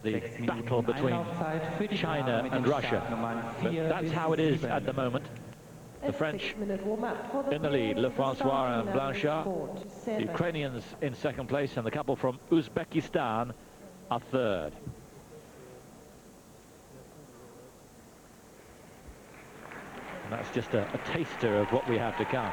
the battle between China and Russia. But that's how it is at the moment. The French in the lead, Lefrancois and Blanchard. The Ukrainians in second place, and the couple from Uzbekistan are third. And that's just a taster of what we have to come.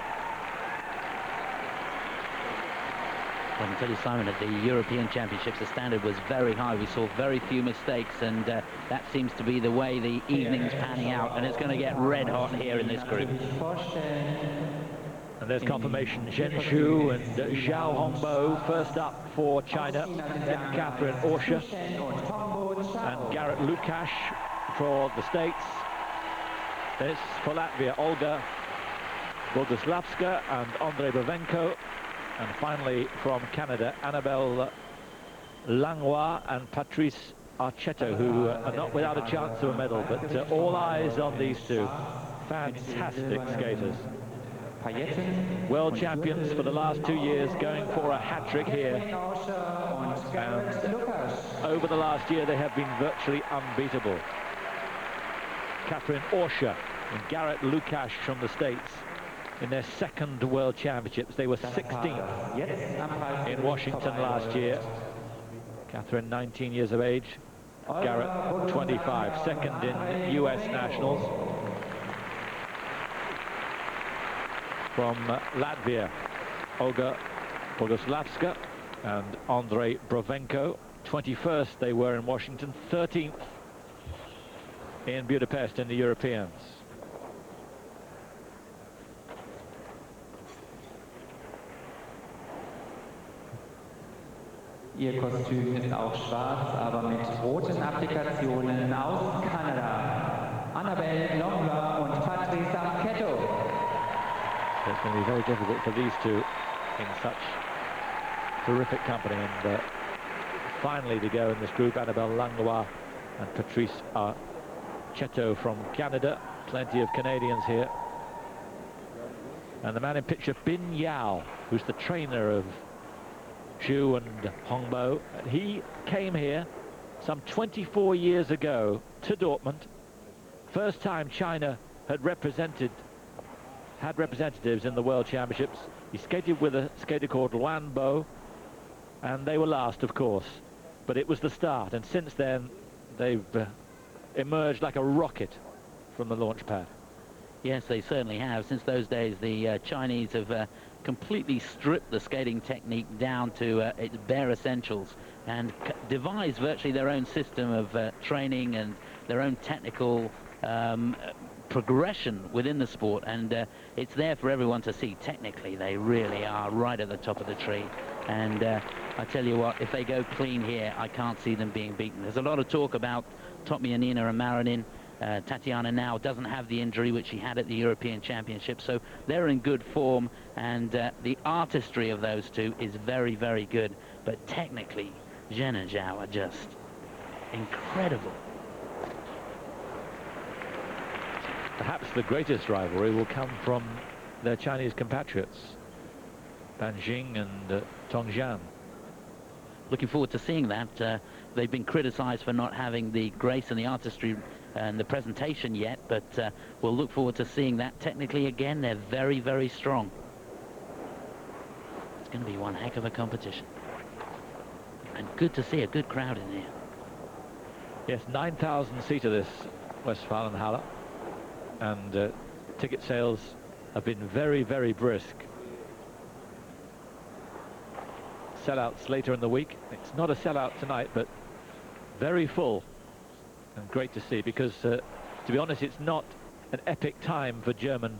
I can tell you, Simon, at the European Championships, the standard was very high. We saw very few mistakes, and that seems to be the way the evening's panning out, and it's going to get red hot here in this group. And there's confirmation. Shen and Zhao Hongbo first up for China. Then Kathryn, Orscher, and Garrett, Lucash for the States. This for Latvia, Olga, Boguslavska and Andrei Brovenko. And finally from Canada, Anabelle, Langlois and Patrice Archetto, who are not without a chance of a medal, but all eyes on these two. Fantastic skaters. World champions for the last 2 years, going for a hat-trick here. And over the last year, they have been virtually unbeatable. Kathryn, Orscher and Garrett, Lucash from the States. In their second World Championships, they were 16th in Washington last year. Kathryn, 19 years of age. Garrett, 25, second in US Nationals. From Latvia, Olga Boguslavska and Andrei Brovenko. 21st they were in Washington, 13th in Budapest in the Europeans. Ihr Kostüm ist auch schwarz, aber mit roten Applikationen aus Kanada. Anabelle, Langlois und Patrice Archetto. It's going to be very difficult for these two in such terrific company. And finally to go in this group, Anabelle Langlois and Patrice Archetto from Canada. Plenty of Canadians here. And the man in picture, Bin Yao, who's the trainer of Zhao and Hongbo. He came here some 24 years ago to Dortmund. First time China had representatives in the World Championships. He skated with a skater called Hongbo, and they were last, of course. But it was the start, and since then they've emerged like a rocket from the launch pad. Yes, they certainly have. Since those days, the Chinese have completely stripped the skating technique down to its bare essentials and devised virtually their own system of training and their own technical progression within the sport, and it's there for everyone to see. Technically, they really are right at the top of the tree, and I tell you what, if they go clean here, I can't see them being beaten. There's a lot of talk about Tomianina and Marinin. Tatiana now doesn't have the injury which she had at the European Championship, so they're in good form, and the artistry of those two is very, very good. But technically, Shen and Zhao are just incredible. Perhaps the greatest rivalry will come from their Chinese compatriots, Banjing and Tongjian. Looking forward to seeing that. They've been criticized for not having the grace and the artistry and the presentation yet, but we'll look forward to seeing that. Technically, again, they're very, very strong. It's going to be one heck of a competition. And good to see a good crowd in here. Yes, 9,000 seater this Westfalenhalle, and ticket sales have been very, very brisk. Sellouts later in the week. It's not a sellout tonight, but very full. And great to see, because to be honest, it's not an epic time for German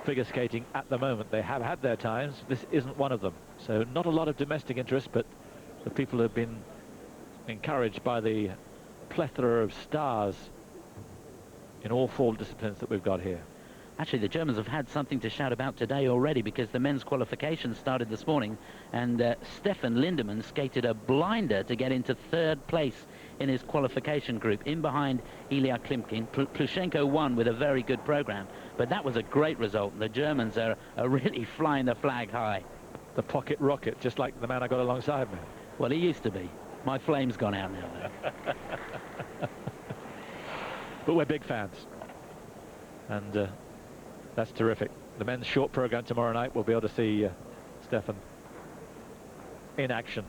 figure skating at the moment. They have had their times. This isn't one of them. So not a lot of domestic interest, but the people have been encouraged by the plethora of stars in all 4 disciplines that we've got here. Actually, the Germans have had something to shout about today already, because the men's qualification started this morning, and Stefan Lindemann skated a blinder to get into 3rd place in his qualification group, in behind Ilya Klimkin. Plushenko won with a very good program, but that was a great result. The Germans are really flying the flag high. The pocket rocket, just like the man I got alongside me. Well, he used to be. My flame's gone out now, though. but we're big fans. And that's terrific. The men's short program tomorrow night, we'll be able to see Stefan in action.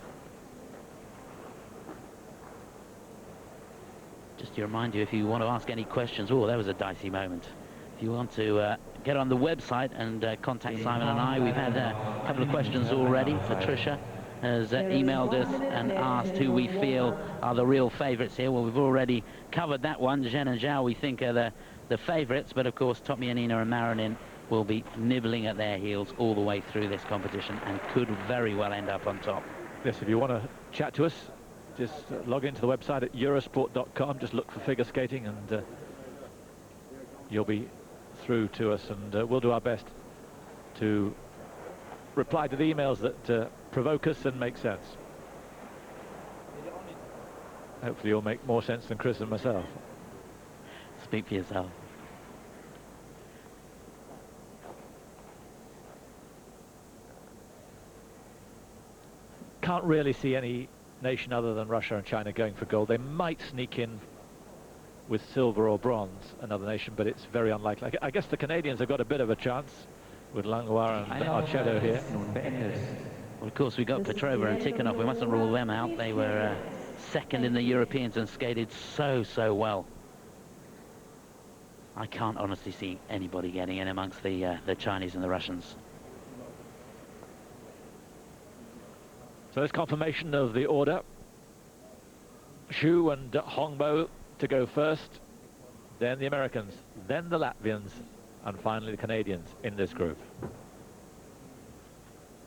Just to remind you, if you want to ask any questions, oh, that was a dicey moment. If you want to get on the website and contact Simon and I, we've had a couple of questions already. Patricia has emailed us and asked who we feel are the real favourites here. Well, we've already covered that one. Shen and Zhao we think are the favourites, but of course Tomyanina and Maronin will be nibbling at their heels all the way through this competition and could very well end up on top. Yes, if you want to chat to us, just log into the website at eurosport.com, just look for figure skating, and you'll be through to us, and we'll do our best to reply to the emails that provoke us and make sense. Hopefully you'll make more sense than Chris and myself. Speak for yourself. Can't really see any nation other than Russia and China going for gold. They might sneak in with silver or bronze, another nation, but it's very unlikely. I guess the Canadians have got a bit of a chance with Langlois and Archetto here. Well, of course, we got Petrova and Tikhonov. We mustn't rule them out. They were second in the Europeans and skated so well. I can't honestly see anybody getting in amongst the Chinese and the Russians. So there's confirmation of the order. Xu and Hongbo to go first, then the Americans, then the Latvians, and finally the Canadians in this group.